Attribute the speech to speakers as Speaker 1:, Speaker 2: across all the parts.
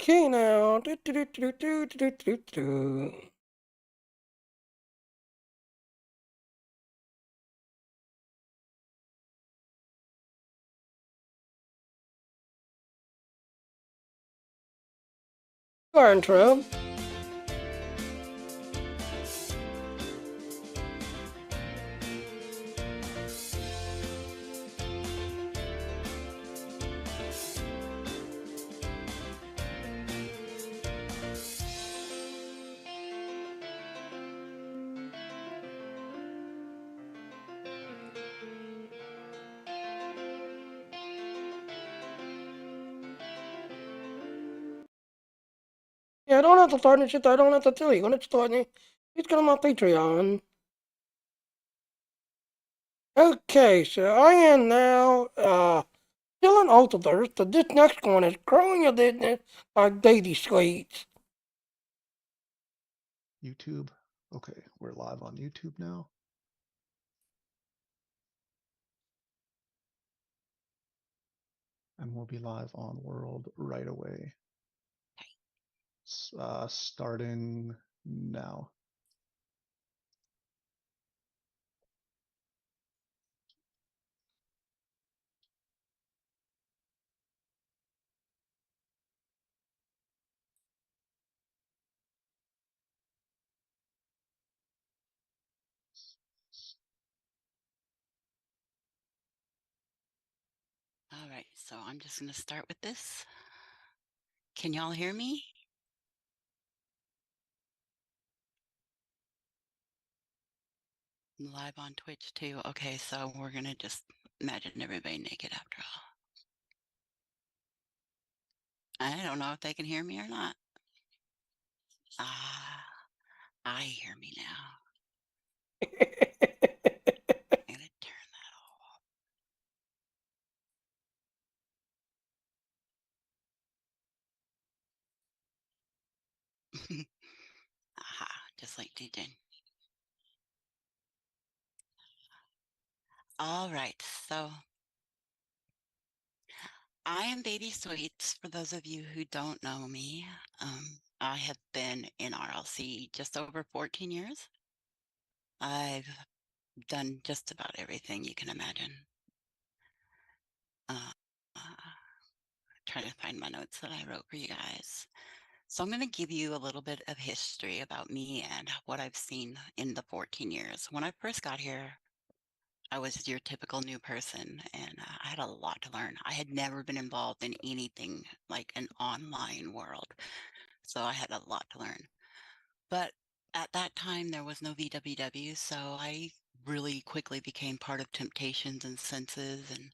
Speaker 1: Okay, now. Our intro. Yeah, I don't have to start and shit. I don't have to tell you when it's starting. It's going on my Patreon. Okay, so I am now still in Utherverse, but this next one is growing a business by Daisy Sweets.
Speaker 2: YouTube. Okay, we're live on YouTube now. And we'll be live on World right away. Starting now.
Speaker 3: All right, so I'm just going to start with this. Can y'all hear me? I'm live on Twitch too. Okay, so we're going to just imagine everybody naked after all. I don't know if they can hear me or not. Ah, I hear me now. I'm going to turn that off. Aha, just like DJ. All right, so I am Baby Sweets. For those of you who don't know me, I have been in RLC just over 14 years. I've done just about everything you can imagine. Uh, trying to find my notes that I wrote for you guys. So I'm going to give you a little bit of history about me and what I've seen in the 14 years. When I first got here, I was your typical new person, and I had a lot to learn. I had never been involved in anything like an online world, so I had a lot to learn. But at that time, there was no VWW, so I really quickly became part of Temptations and Senses and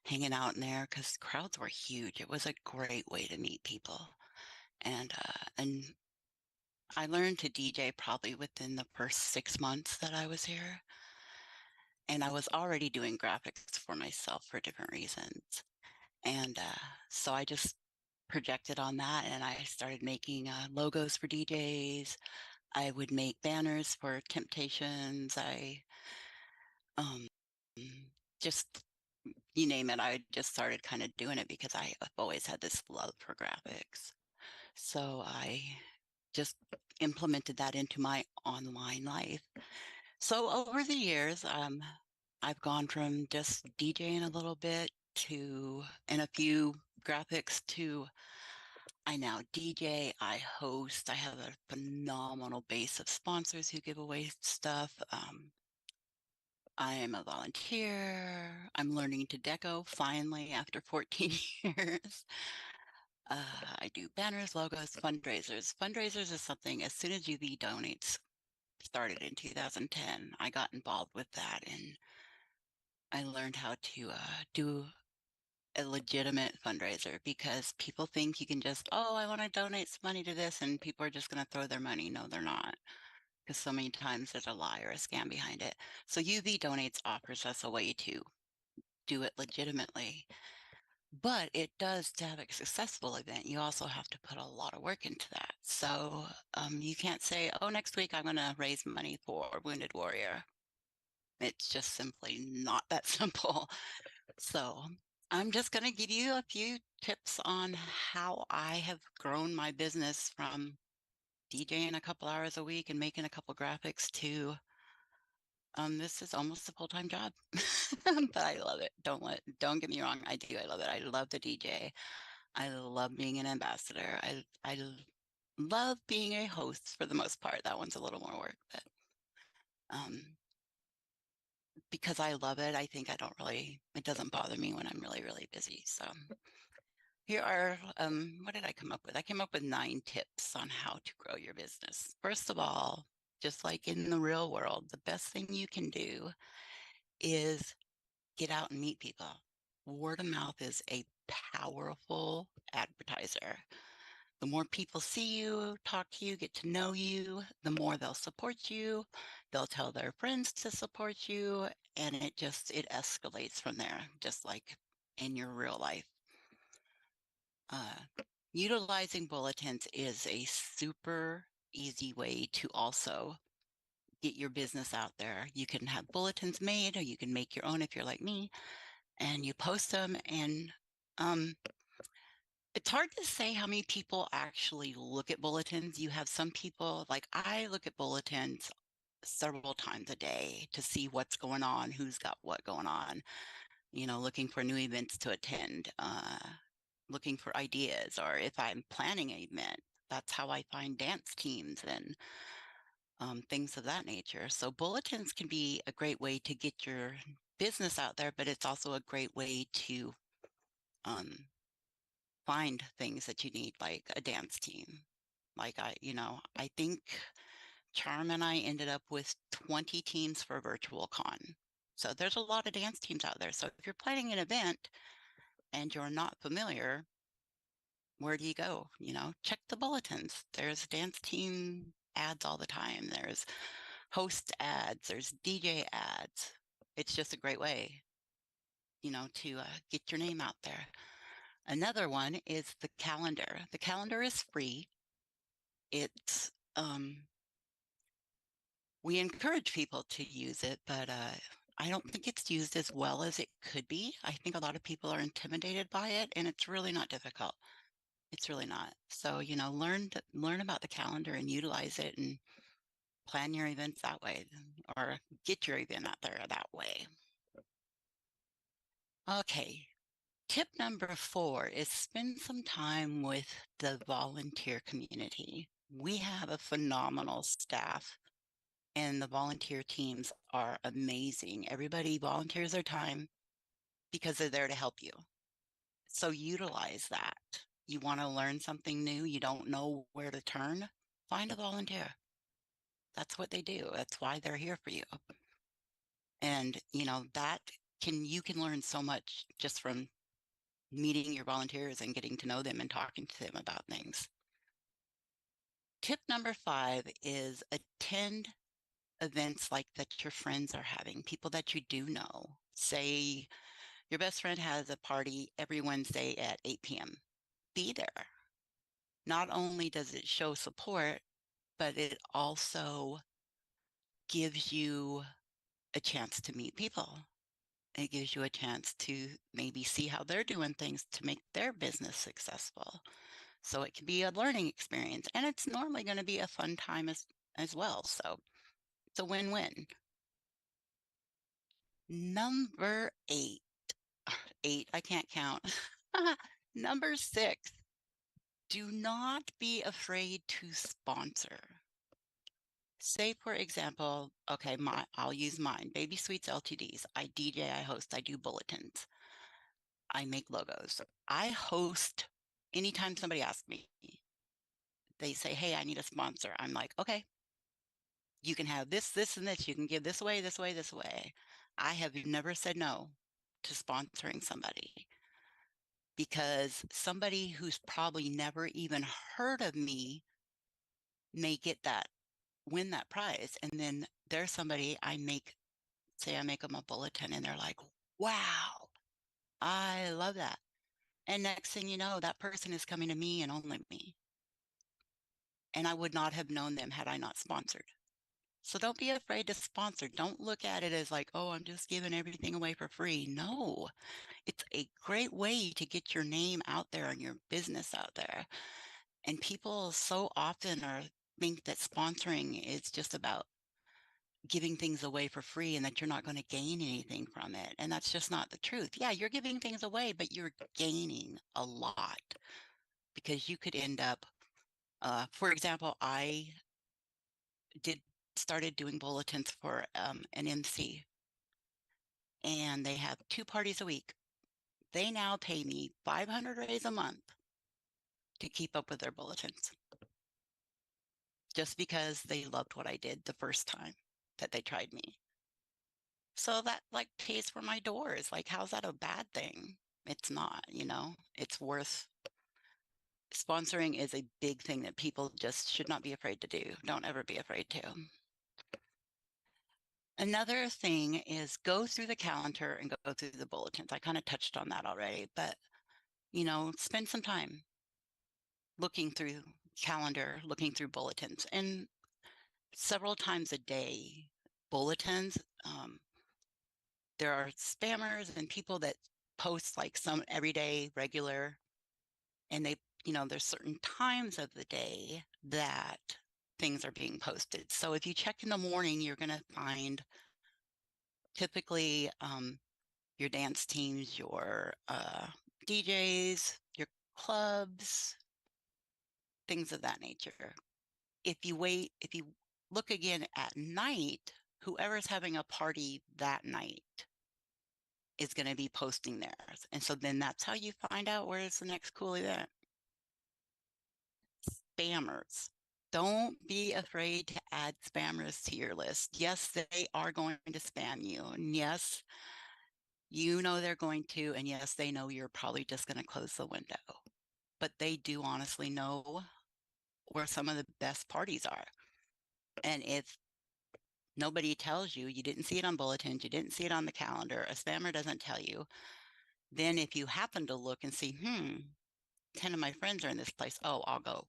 Speaker 3: hanging out in there because crowds were huge. It was a great way to meet people. And I learned to DJ probably within the first 6 months that I was here. And I was already doing graphics for myself for different reasons. And so I just projected on that and I started making logos for DJs. I would make banners for Temptations. I just, you name it, I just started kind of doing it because I've always had this love for graphics. So I just implemented that into my online life. So over the years, I've gone from just DJing a little bit to, and a few graphics to, I now DJ, I host, I have a phenomenal base of sponsors who give away stuff. I am a volunteer. I'm learning to deco finally after 14 years. I do banners, logos, fundraisers. Fundraisers is something, as soon as UV donates started in 2010, I got involved with that and I learned how to do a legitimate fundraiser because people think you can just, oh, I want to donate some money to this and people are just going to throw their money. No, they're not, because so many times there's a lie or a scam behind it. So UV Donates offers us a way to do it legitimately. But it does, to have a successful event, you also have to put a lot of work into that. So you can't say, oh, next week I'm going to raise money for Wounded Warrior. It's just simply not that simple. So I'm just going to give you a few tips on how I have grown my business from DJing a couple hours a week and making a couple graphics to this is almost a full-time job. But I love it. Don't get me wrong, I do. I love it. I love the DJ. I love being an ambassador. I love being a host for the most part. That one's a little more work, but because I love it, I think it doesn't bother me when I'm really, really busy. So here are, what did I come up with? I came up with 9 tips on how to grow your business. First of all, just like in the real world, the best thing you can do is get out and meet people. Word of mouth is a powerful advertiser. The more people see you, talk to you, get to know you, the more they'll support you. They'll tell their friends to support you, and it escalates from there, just like in your real life. Utilizing bulletins is a super easy way to also get your business out there. You can have bulletins made, or you can make your own if you're like me, and you post them. And it's hard to say how many people actually look at bulletins. You have some people, like I look at bulletins several times a day to see what's going on, who's got what going on, looking for new events to attend, looking for ideas, or if I'm planning an event, that's how I find dance teams and things of that nature. So bulletins can be a great way to get your business out there, but it's also a great way to find things that you need, like a dance team. Like I think Charm and I ended up with 20 teams for VirtualCon. So there's a lot of dance teams out there. So if you're planning an event and you're not familiar, where do you go? Check the bulletins. There's dance team ads all the time. There's host ads. There's DJ ads. It's just a great way, to get your name out there. Another one is the calendar. The calendar is free. It's we encourage people to use it, but I don't think it's used as well as it could be. I think a lot of people are intimidated by it, and it's really not difficult. It's really not. So, learn about the calendar and utilize it and plan your events that way, or get your event out there that way. Okay. Tip number 4 is spend some time with the volunteer community. We have a phenomenal staff, and the volunteer teams are amazing. Everybody volunteers their time because they're there to help you. So utilize that. You want to learn something new, you don't know where to turn, find a volunteer. That's what they do. That's why they're here for you. And you can learn so much just from meeting your volunteers and getting to know them and talking to them about things. Tip number 5 is attend events like that your friends are having, people that you do know. Say your best friend has a party every Wednesday at 8 p.m. Be there. Not only does it show support, but it also gives you a chance to meet people. It gives you a chance to maybe see how they're doing things to make their business successful. So it can be a learning experience, and it's normally going to be a fun time as well. So it's a win-win. Number 8, I can't count. Number 6, do not be afraid to sponsor. Say, for example, okay, I'll use mine, Baby Sweets LTDs. I DJ, I host, I do bulletins. I make logos. I host anytime somebody asks me, they say, hey, I need a sponsor. I'm like, okay, you can have this, this, and this. You can give this away, this way, this way. I have never said no to sponsoring somebody, because somebody who's probably never even heard of me may win that prize. And then there's somebody I make them a bulletin, and they're like, wow, I love that. And next thing you know, that person is coming to me and only me. And I would not have known them had I not sponsored. So don't be afraid to sponsor. Don't look at it as like, oh, I'm just giving everything away for free. No, it's a great way to get your name out there and your business out there. And people so often think that sponsoring is just about giving things away for free and that you're not going to gain anything from it. And that's just not the truth. Yeah, you're giving things away, but you're gaining a lot because you could end up, for example, I started doing bulletins for an MC, and they have 2 parties a week. They now pay me 500 rays a month to keep up with their bulletins, just because they loved what I did the first time that they tried me. So that like pays for my doors. Like, how's that a bad thing? It's not, it's worth. Sponsoring is a big thing that people just should not be afraid to do. Don't ever be afraid to. Another thing is go through the calendar and go through the bulletins. I kind of touched on that already, but spend some time looking through calendar, looking through bulletins, and several times a day. Bulletins, there are spammers and people that post like some everyday regular, and they, there's certain times of the day that things are being posted. So if you check in the morning, you're going to find typically your dance teams, your DJs, your clubs, things of that nature. If you look again at night, whoever's having a party that night is going to be posting theirs. And so then that's how you find out where's the next cool event. Spammers. Don't be afraid to add spammers to your list. Yes, they are going to spam you. And yes, they're going to. And yes, they know you're probably just going to close the window. But they do honestly know where some of the best parties are. And if nobody tells you, you didn't see it on bulletins, you didn't see it on the calendar, a spammer doesn't tell you, then if you happen to look and see, 10 of my friends are in this place, oh, I'll go.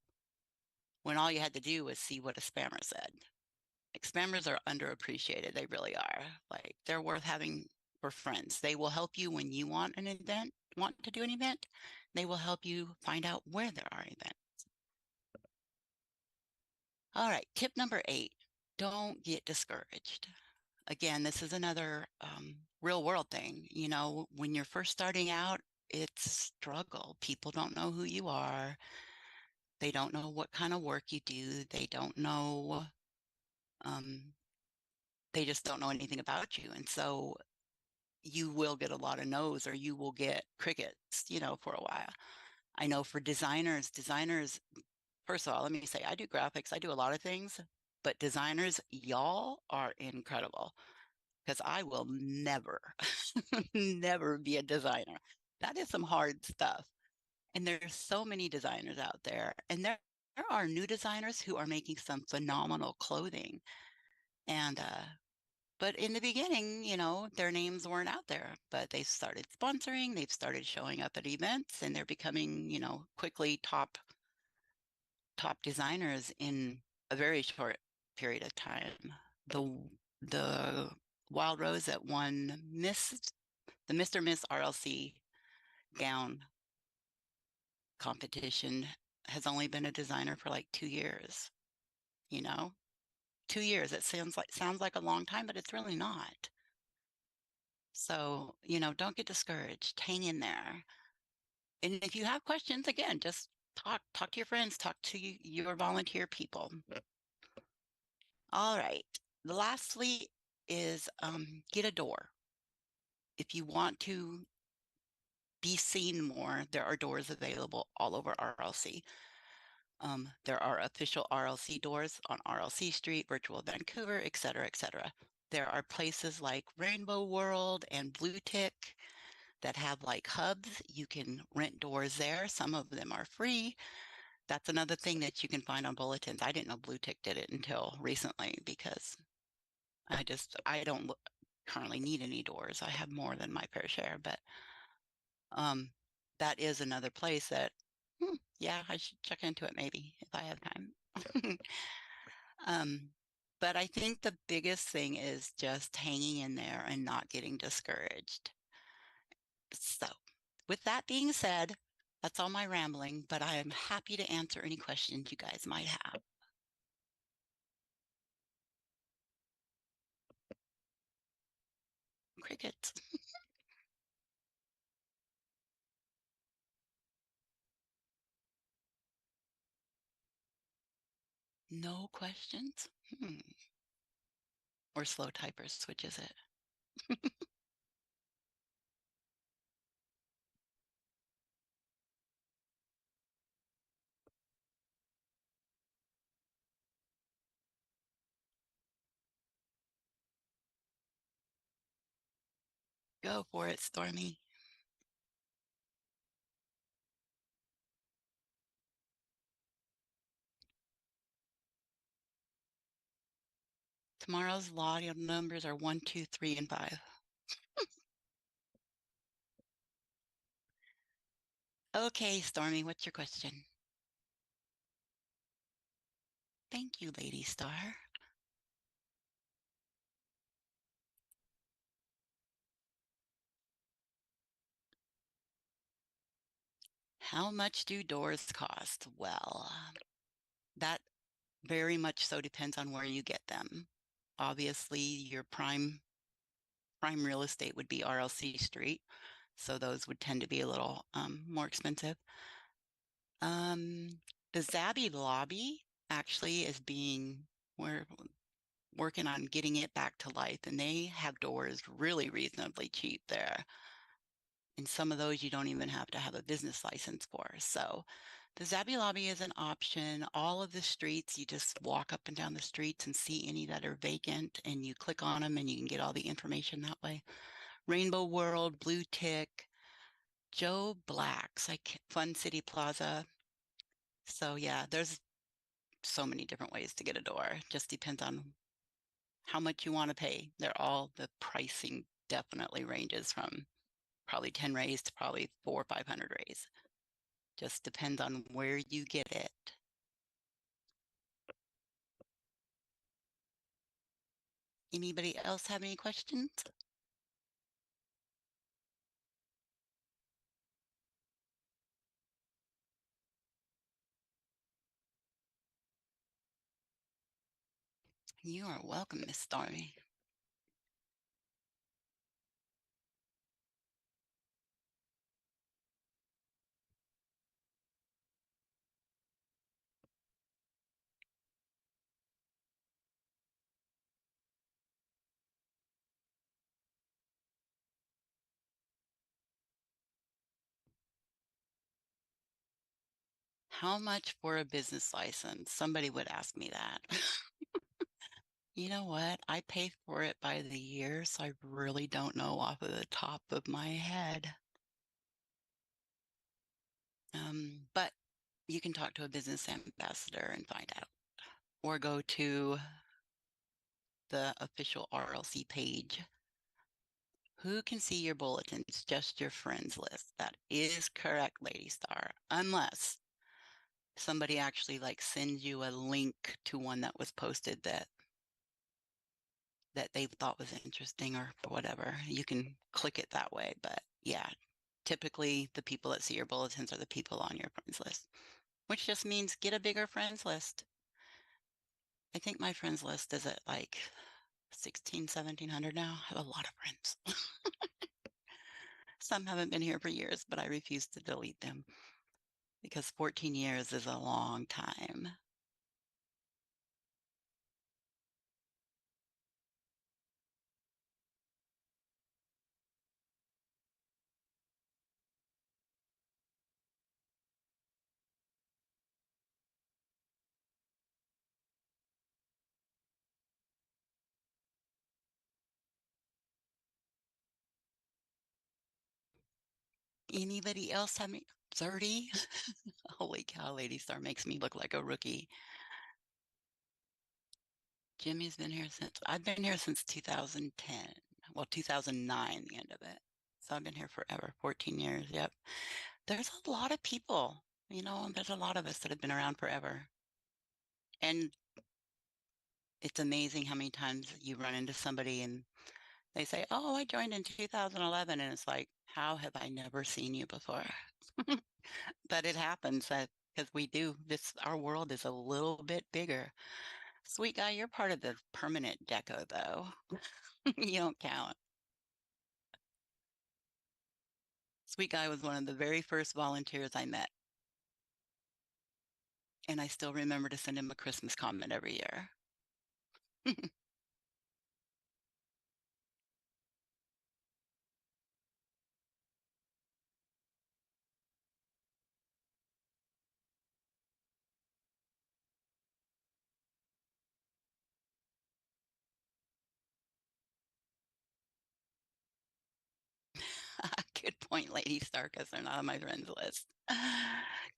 Speaker 3: When all you had to do was see what a spammer said. Like, spammers are underappreciated. They really are. Like, they're worth having for friends. They will help you when you want to do an event. They will help you find out where there are events. All right, tip number 8, don't get discouraged. Again, this is another real world thing. When you're first starting out, it's a struggle. People don't know who you are. They don't know what kind of work you do. They don't know, they just don't know anything about you. And so you will get a lot of no's, or you will get crickets, for a while. I know for designers, first of all, let me say, I do graphics, I do a lot of things, but designers, y'all are incredible, because I will never, never be a designer. That is some hard stuff. And there's so many designers out there, and there are new designers who are making some phenomenal clothing. And but in the beginning, their names weren't out there, but they started sponsoring, they've started showing up at events, and they're becoming, quickly top designers in a very short period of time. The Wild Rose that won the Mr. Miss RLC gown competition has only been a designer for like 2 years. 2 years. It sounds like a long time, but it's really not. So, don't get discouraged. Hang in there. And if you have questions, again, just talk to your friends, talk to your volunteer people. All right. Lastly is get a door. If you want to be seen more, there are doors available all over RLC. There are official RLC doors on RLC Street, Virtual Vancouver, et cetera, et cetera. There are places like Rainbow World and Blue Tick that have like hubs. You can rent doors there. Some of them are free. That's another thing that you can find on bulletins. I didn't know Blue Tick did it until recently, because I don't currently need any doors. I have more than my fair share, but that is another place that, yeah, I should check into it maybe if I have time. But I think the biggest thing is just hanging in there and not getting discouraged. So, with that being said, that's all my rambling, but I am happy to answer any questions you guys might have. Crickets. No questions? Or slow typers, which is it? Go for it, Stormy. Tomorrow's lottery numbers are 1, 2, 3, and 5. Okay, Stormy, what's your question? Thank you, Lady Star. How much do doors cost? Well, that very much so depends on where you get them. Obviously, your prime real estate would be RLC Street, so those would tend to be a little more expensive. The Zabby lobby actually is we're working on getting it back to life, and they have doors really reasonably cheap there. And some of those you don't even have to have a business license for. So the Zabby lobby is an option. All of the streets, you just walk up and down the streets and see any that are vacant, and you click on them and you can get all the information that way. Rainbow World, Blue Tick, Joe Black's, like Fun City Plaza. So yeah, there's so many different ways to get a door. Just depends on how much you want to pay. The pricing definitely ranges from probably 10 rays to probably 400 or 500 rays. Just depends on where you get it. Anybody else have any questions? You are welcome, Miss Stormy. How much for a business license? Somebody would ask me that. You know what? I pay for it by the year, so I really don't know off of the top of my head. But you can talk to a business ambassador and find out, or go to the official RLC page. Who can see your bulletins? Just your friends list. That is correct, Lady Star, unless somebody actually like sends you a link to one that was posted that they thought was interesting or whatever. You can click it that way. But yeah, typically the people that see your bulletins are the people on your friends list, which just means get a bigger friends list. I think my friends list is at like 1,700 now. I have a lot of friends. Some haven't been here for years, but I refuse to delete them because 14 years is a long time. Anybody else have me 30? Holy cow, Lady Star makes me look like a rookie. Jimmy's been here since, I've been here since 2010. Well, 2009, the end of it. So I've been here forever, 14 years. Yep. There's a lot of people, there's a lot of us that have been around forever. And it's amazing how many times you run into somebody and they say, "Oh, I joined in 2011," and it's like, "How have I never seen you before?" But it happens that because we do this, our world is a little bit bigger. Sweet guy, you're part of the permanent deco, though. You don't count. Sweet guy was one of the very first volunteers I met, and I still remember to send him a Christmas comment every year. Good point, Lady Star, because they're not on my friends list.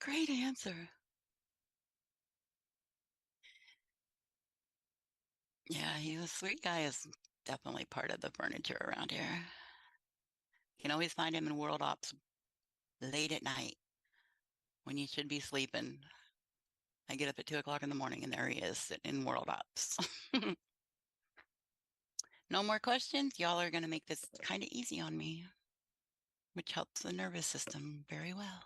Speaker 3: Great answer. Yeah, he's a sweet guy. Is definitely part of the furniture around here. You can always find him in World Ops late at night when you should be sleeping. I get up at 2 o'clock in the morning and there he is sitting in World Ops. No more questions? Y'all are going to make this kind of easy on me, which helps the nervous system very well.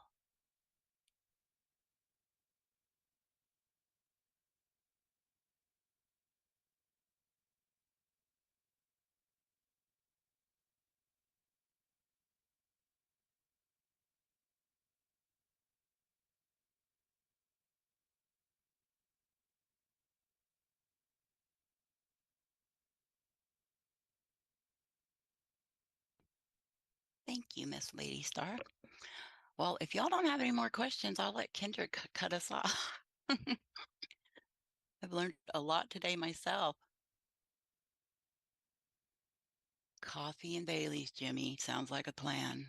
Speaker 3: Thank you, Miss Lady Star. Well, if y'all don't have any more questions, I'll let Kendrick cut us off. I've learned a lot today myself. Coffee and Bailey's, Jimmy. Sounds like a plan.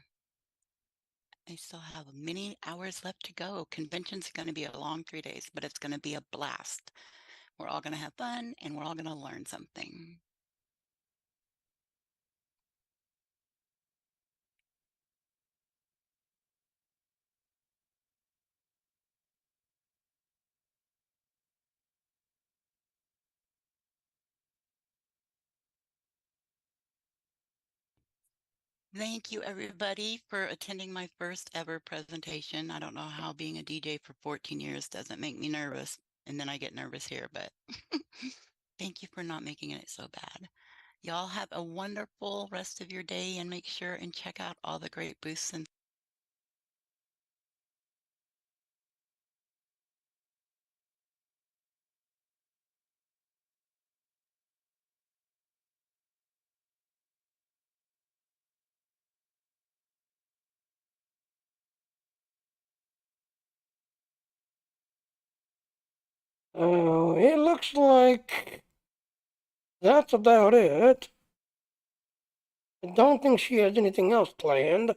Speaker 3: I still have many hours left to go. Convention's going to be a long 3 days, but it's going to be a blast. We're all going to have fun and we're all going to learn something. Thank you, everybody, for attending my first ever presentation. I don't know how being a DJ for 14 years doesn't make me nervous. And then I get nervous here, but thank you for not making it so bad. Y'all have a wonderful rest of your day and make sure and check out all the great booths and
Speaker 1: Oh, it looks like that's about it. I don't think she has anything else planned.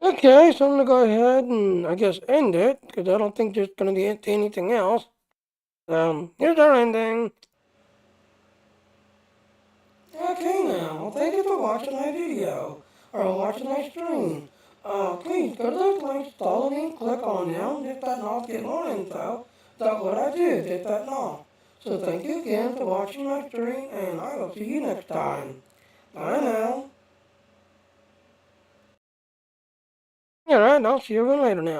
Speaker 1: Okay, so I'm gonna go ahead and I guess end it because I don't think there's gonna be anything else. Here's our ending. Okay, now, well, thank you for watching my video or watching my stream. Please go to those links, follow me, click on them, hit that knob to get more info about what I do, hit that knob. So thank you again for watching my stream, and I will see you next time. Bye now. Alright, I'll see you later now.